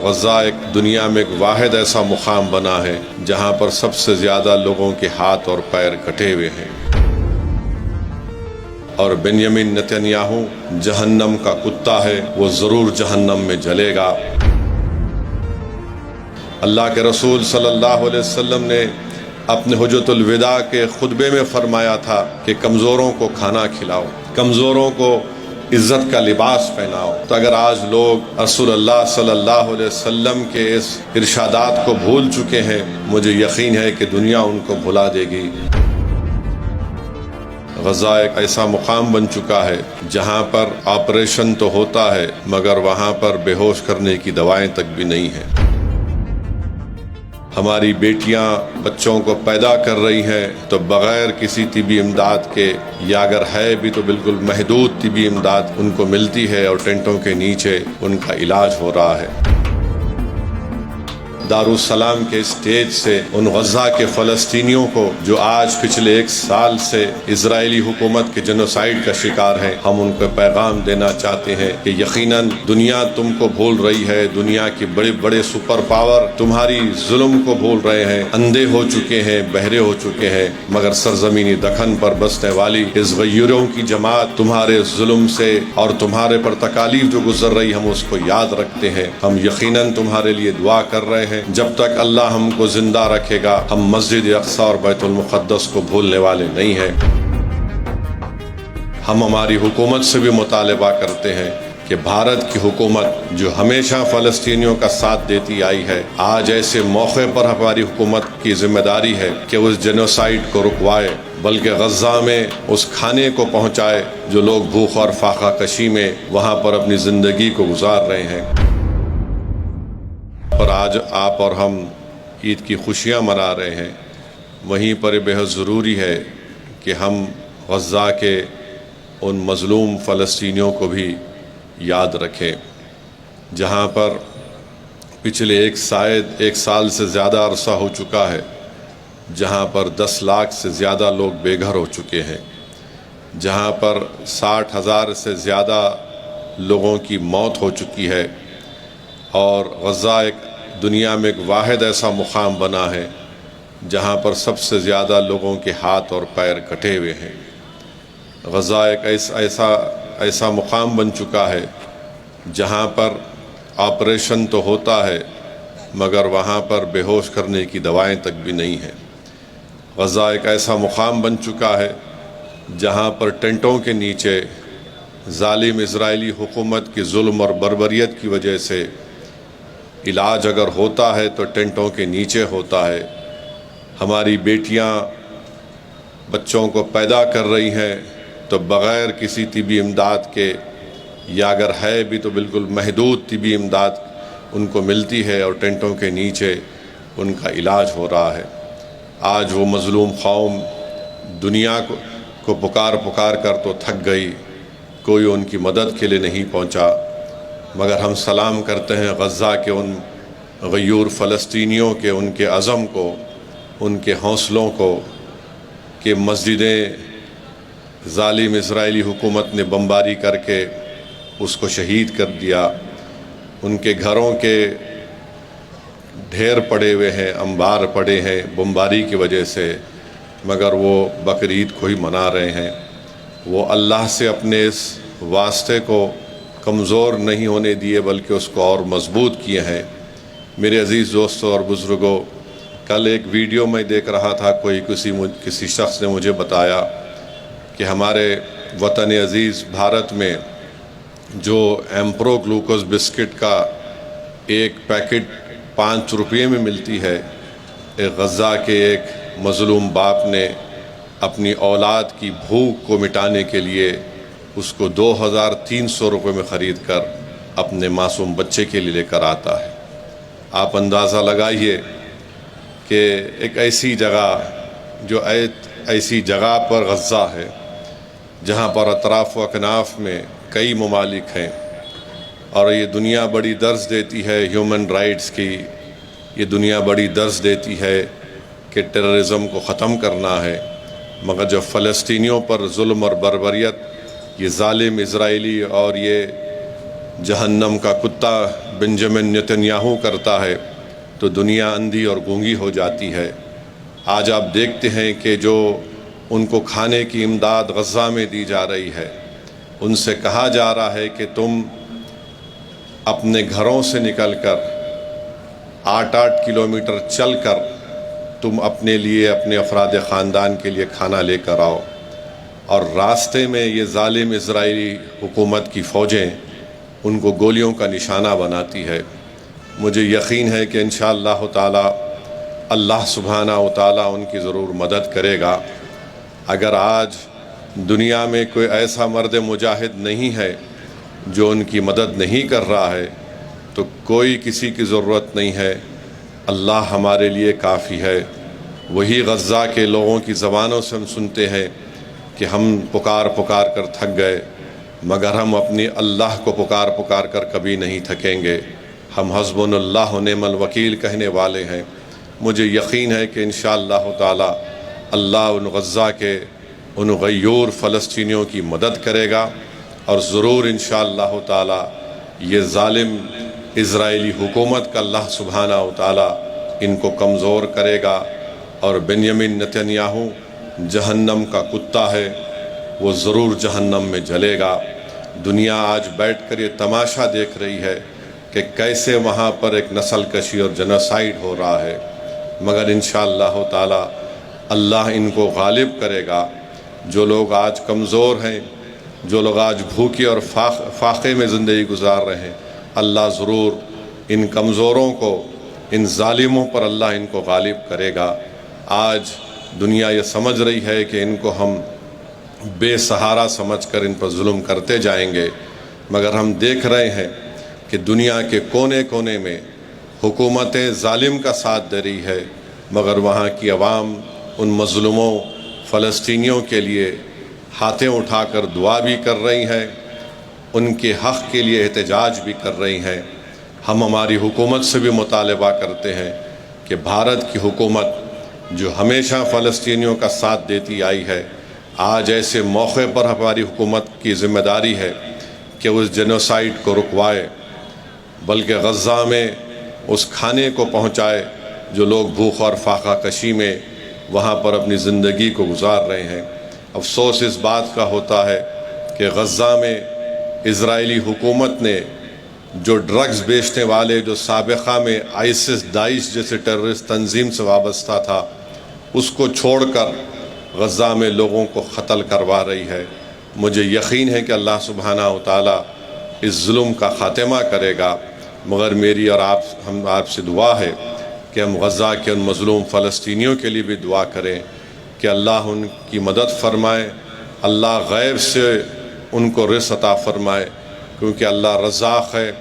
غزہ ایک دنیا میں ایک واحد ایسا مقام بنا ہے جہاں پر سب سے زیادہ لوگوں کے ہاتھ اور پیر کٹے ہوئے ہیں، اور بنیامین نتنیاہو جہنم کا کتا ہے، وہ ضرور جہنم میں جلے گا۔ اللہ کے رسول صلی اللہ علیہ وسلم نے اپنے حجۃ الوداع کے خطبے میں فرمایا تھا کہ کمزوروں کو کھانا کھلاؤ، کمزوروں کو عزت کا لباس پہناؤ۔ تو اگر آج لوگ رسول اللہ صلی اللہ علیہ وسلم کے اس ارشادات کو بھول چکے ہیں، مجھے یقین ہے کہ دنیا ان کو بھلا دے گی۔ غزہ ایک ایسا مقام بن چکا ہے جہاں پر آپریشن تو ہوتا ہے مگر وہاں پر بے ہوش کرنے کی دوائیں تک بھی نہیں ہیں۔ ہماری بیٹیاں بچوں کو پیدا کر رہی ہیں تو بغیر کسی طبی امداد کے، یا اگر ہے بھی تو بالکل محدود طبی امداد ان کو ملتی ہے، اور ٹینٹوں کے نیچے ان کا علاج ہو رہا ہے۔ دارالسلام کے اسٹیج سے ان غزہ کے فلسطینیوں کو جو آج پچھلے 1 سال سے اسرائیلی حکومت کے جنوسائیڈ کا شکار ہیں، ہم ان کو پیغام دینا چاہتے ہیں کہ یقیناً دنیا تم کو بھول رہی ہے، دنیا کے بڑے بڑے سپر پاور تمہاری ظلم کو بھول رہے ہیں، اندھے ہو چکے ہیں، بہرے ہو چکے ہیں، مگر سرزمینی دکن پر بسنے والی اس غیوروں کی جماعت تمہارے ظلم سے اور تمہارے پر تکالیف جو گزر رہی ہم اس کو یاد رکھتے ہیں۔ ہم یقیناً تمہارے لیے دعا کر رہے ہیں، جب تک اللہ ہم کو زندہ رکھے گا ہم مسجد اقصی اور بیت المقدس کو بھولنے والے نہیں ہیں۔ ہم ہماری حکومت سے بھی مطالبہ کرتے ہیں کہ بھارت کی حکومت جو ہمیشہ فلسطینیوں کا ساتھ دیتی آئی ہے، آج ایسے موقع پر ہماری حکومت کی ذمہ داری ہے کہ وہ اس جنوسائیڈ کو رکوائے، بلکہ غزہ میں اس کھانے کو پہنچائے جو لوگ بھوک اور فاقہ کشی میں وہاں پر اپنی زندگی کو گزار رہے ہیں۔ اور آج آپ اور ہم عید کی خوشیاں منا رہے ہیں، وہیں پر بے حد ضروری ہے کہ ہم غزہ کے ان مظلوم فلسطینیوں کو بھی یاد رکھیں، جہاں پر پچھلے 1 سال سے زیادہ عرصہ ہو چکا ہے، جہاں پر 10 لاکھ سے زیادہ لوگ بے گھر ہو چکے ہیں، جہاں پر 60,000 سے زیادہ لوگوں کی موت ہو چکی ہے، اور غزہ ایک دنیا میں ایک واحد ایسا مقام بنا ہے جہاں پر سب سے زیادہ لوگوں کے ہاتھ اور پیر کٹے ہوئے ہیں۔ غزہ ایک ایسا مقام بن چکا ہے جہاں پر آپریشن تو ہوتا ہے مگر وہاں پر بے ہوش کرنے کی دوائیں تک بھی نہیں ہیں۔ غزہ ایک ایسا مقام بن چکا ہے جہاں پر ٹینٹوں کے نیچے ظالم اسرائیلی حکومت کی ظلم اور بربریت کی وجہ سے علاج اگر ہوتا ہے تو ٹینٹوں کے نیچے ہوتا ہے۔ ہماری بیٹیاں بچوں کو پیدا کر رہی ہیں تو بغیر کسی طبی امداد کے، یا اگر ہے بھی تو بالکل محدود طبی امداد ان کو ملتی ہے، اور ٹینٹوں کے نیچے ان کا علاج ہو رہا ہے۔ آج وہ مظلوم قوم دنیا کو پکار کر تو تھک گئی، کوئی ان کی مدد کے لیے نہیں پہنچا، مگر ہم سلام کرتے ہیں غزہ کے ان غیور فلسطینیوں کے، ان کے عزم کو، ان کے حوصلوں کو، کہ مسجدیں ظالم اسرائیلی حکومت نے بمباری کر کے اس کو شہید کر دیا، ان کے گھروں کے ڈھیر پڑے ہوئے ہیں، انبار پڑے ہیں بمباری کی وجہ سے، مگر وہ بقرعید کو ہی منا رہے ہیں۔ وہ اللہ سے اپنے اس واسطے کو کمزور نہیں ہونے دیے بلکہ اس کو اور مضبوط کیے ہیں۔ میرے عزیز دوستوں اور بزرگوں، کل ایک ویڈیو میں دیکھ رہا تھا، کسی شخص نے مجھے بتایا کہ ہمارے وطن عزیز بھارت میں جو ایمپرو گلوکوز بسکٹ کا ایک پیکٹ 5 روپے میں ملتی ہے، ایک غزہ کے ایک مظلوم باپ نے اپنی اولاد کی بھوک کو مٹانے کے لیے اس کو 2,300 روپے میں خرید کر اپنے معصوم بچے کے لیے لے کر آتا ہے۔ آپ اندازہ لگائیے کہ ایک ایسی جگہ جو ایسی جگہ پر غزہ ہے جہاں پر اطراف و اکناف میں کئی ممالک ہیں، اور یہ دنیا بڑی درس دیتی ہے ہیومن رائٹس کی، یہ دنیا بڑی درس دیتی ہے کہ ٹیررزم کو ختم کرنا ہے، مگر جب فلسطینیوں پر ظلم اور بربریت یہ ظالم اسرائیلی اور یہ جہنم کا کتا بنجمن نتنیاہو کرتا ہے تو دنیا اندھی اور گونگی ہو جاتی ہے۔ آج آپ دیکھتے ہیں کہ جو ان کو کھانے کی امداد غزہ میں دی جا رہی ہے، ان سے کہا جا رہا ہے کہ تم اپنے گھروں سے نکل کر 8 کلومیٹر چل کر تم اپنے لیے، اپنے افراد خاندان کے لیے کھانا لے کر آؤ، اور راستے میں یہ ظالم اسرائیلی حکومت کی فوجیں ان کو گولیوں کا نشانہ بناتی ہے۔ مجھے یقین ہے کہ انشاءاللہ تعالی اللہ سبحانہ و تعالی ان کی ضرور مدد کرے گا۔ اگر آج دنیا میں کوئی ایسا مرد مجاہد نہیں ہے جو ان کی مدد نہیں کر رہا ہے، تو کوئی کسی کی ضرورت نہیں ہے، اللہ ہمارے لیے کافی ہے۔ وہی غزہ کے لوگوں کی زبانوں سے ہم سنتے ہیں کہ ہم پکار پکار کر تھک گئے، مگر ہم اپنی اللہ کو پکار پکار کر کبھی نہیں تھکیں گے۔ ہم حسبنا اللہ و نعم الوکیل کہنے والے ہیں۔ مجھے یقین ہے کہ انشاءاللہ تعالی اللہ ان غزہ کے ان غیور فلسطینیوں کی مدد کرے گا، اور ضرور انشاءاللہ تعالی یہ ظالم اسرائیلی حکومت کا اللہ سبحانہ و تعالی ان کو کمزور کرے گا، اور بنیامین نتنیاہو جہنم کا کتا ہے، وہ ضرور جہنم میں جلے گا۔ دنیا آج بیٹھ کر یہ تماشا دیکھ رہی ہے کہ کیسے وہاں پر ایک نسل کشی اور جنوسائیڈ ہو رہا ہے، مگر انشاءاللہ تعالی اللہ ان کو غالب کرے گا۔ جو لوگ آج کمزور ہیں، جو لوگ آج بھوکے اور فاقے میں زندگی گزار رہے ہیں، اللہ ضرور ان کمزوروں کو، ان ظالموں پر اللہ ان کو غالب کرے گا۔ آج دنیا یہ سمجھ رہی ہے کہ ان کو ہم بے سہارا سمجھ کر ان پر ظلم کرتے جائیں گے، مگر ہم دیکھ رہے ہیں کہ دنیا کے کونے کونے میں حکومت ظالم کا ساتھ دے رہی ہے، مگر وہاں کی عوام ان مظلوموں فلسطینیوں کے لیے ہاتھیں اٹھا کر دعا بھی کر رہی ہیں، ان کے حق کے لیے احتجاج بھی کر رہی ہیں۔ ہم ہماری حکومت سے بھی مطالبہ کرتے ہیں کہ بھارت کی حکومت جو ہمیشہ فلسطینیوں کا ساتھ دیتی آئی ہے، آج ایسے موقع پر ہماری حکومت کی ذمہ داری ہے کہ اس جنوسائیڈ کو رکوائے، بلکہ غزہ میں اس کھانے کو پہنچائے جو لوگ بھوک اور فاقہ کشی میں وہاں پر اپنی زندگی کو گزار رہے ہیں۔ افسوس اس بات کا ہوتا ہے کہ غزہ میں اسرائیلی حکومت نے جو ڈرگز بیچنے والے، جو سابقہ میں آئسس داعش جیسے ٹیررسٹ تنظیم سے وابستہ تھا، اس کو چھوڑ کر غزہ میں لوگوں کو قتل کروا رہی ہے۔ مجھے یقین ہے کہ اللہ سبحانہ و تعالی اس ظلم کا خاتمہ کرے گا، مگر میری اور آپ سے دعا ہے کہ ہم غزہ کے ان مظلوم فلسطینیوں کے لیے بھی دعا کریں کہ اللہ ان کی مدد فرمائے، اللہ غیب سے ان کو رزق عطا فرمائے، کیونکہ اللہ رزاق ہے۔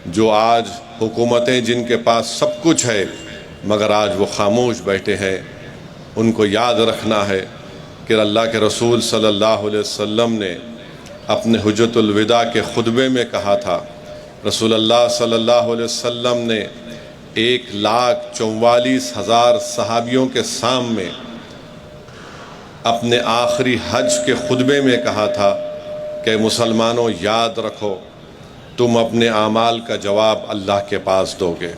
جو آج حکومتیں جن کے پاس سب کچھ ہے مگر آج وہ خاموش بیٹھے ہیں، ان کو یاد رکھنا ہے کہ اللہ کے رسول صلی اللہ علیہ وسلم نے اپنے حجۃ الوداع کے خطبے میں کہا تھا، رسول اللہ صلی اللہ علیہ وسلم نے 1,44,000 صحابیوں کے سامنے اپنے آخری حج کے خطبے میں کہا تھا کہ مسلمانوں یاد رکھو، تم اپنے اعمال کا جواب اللہ کے پاس دو گے۔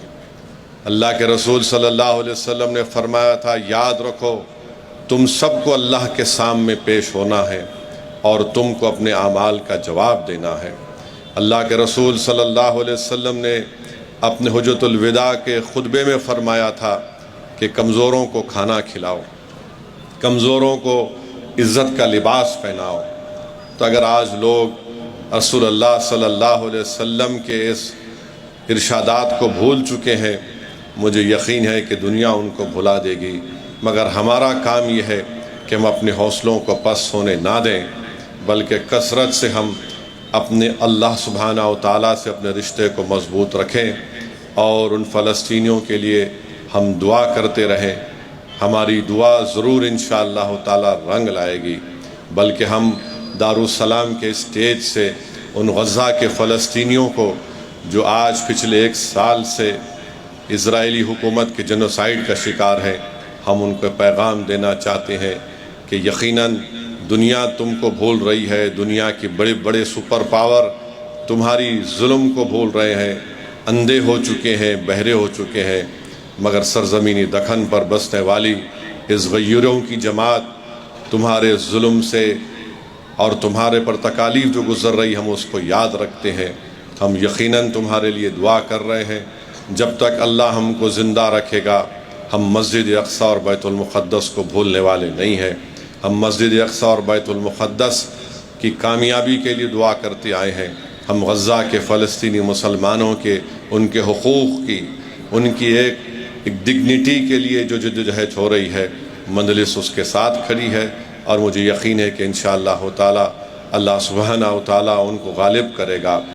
اللہ کے رسول صلی اللہ علیہ وسلم نے فرمایا تھا، یاد رکھو تم سب کو اللہ کے سامنے پیش ہونا ہے اور تم کو اپنے اعمال کا جواب دینا ہے۔ اللہ کے رسول صلی اللہ علیہ وسلم نے اپنے حجۃ الوداع کے خطبے میں فرمایا تھا کہ کمزوروں کو کھانا کھلاؤ، کمزوروں کو عزت کا لباس پہناؤ۔ تو اگر آج لوگ رسول اللہ صلی اللہ علیہ وسلم کے اس ارشادات کو بھول چکے ہیں، مجھے یقین ہے کہ دنیا ان کو بھلا دے گی، مگر ہمارا کام یہ ہے کہ ہم اپنے حوصلوں کو پست ہونے نہ دیں، بلکہ کثرت سے ہم اپنے اللہ سبحانہ و تعالیٰ سے اپنے رشتے کو مضبوط رکھیں، اور ان فلسطینیوں کے لیے ہم دعا کرتے رہیں۔ ہماری دعا ضرور انشاءاللہ تعالیٰ رنگ لائے گی، بلکہ ہم دارالسلام کے اسٹیج سے ان غزہ کے فلسطینیوں کو جو آج پچھلے 1 سال سے اسرائیلی حکومت کے جنوسائیڈ کا شکار ہیں، ہم ان کو پیغام دینا چاہتے ہیں کہ یقیناً دنیا تم کو بھول رہی ہے۔ دنیا کی بڑے بڑے سپر پاور تمہاری ظلم کو بھول رہے ہیں، اندھے ہو چکے ہیں، بہرے ہو چکے ہیں، مگر سرزمینی دکن پر بسنے والی اس غیوروں کی جماعت تمہارے ظلم سے اور تمہارے پر تکالیف جو گزر رہی ہم اس کو یاد رکھتے ہیں۔ ہم یقیناً تمہارے لیے دعا کر رہے ہیں۔ جب تک اللہ ہم کو زندہ رکھے گا ہم مسجد اقصیٰ اور بیت المقدس کو بھولنے والے نہیں ہیں۔ ہم مسجد اقصیٰ اور بیت المقدس کی کامیابی کے لیے دعا کرتے آئے ہیں۔ ہم غزہ کے فلسطینی مسلمانوں کے ان کے حقوق کی، ان کی ایک ڈگنیٹی کے لیے جو جدوجہد ہو رہی ہے، مجلس اس کے ساتھ کھڑی ہے، اور مجھے یقین ہے کہ انشاءاللہ تعالی اللہ سبحانہ و تعالی ان کو غالب کرے گا۔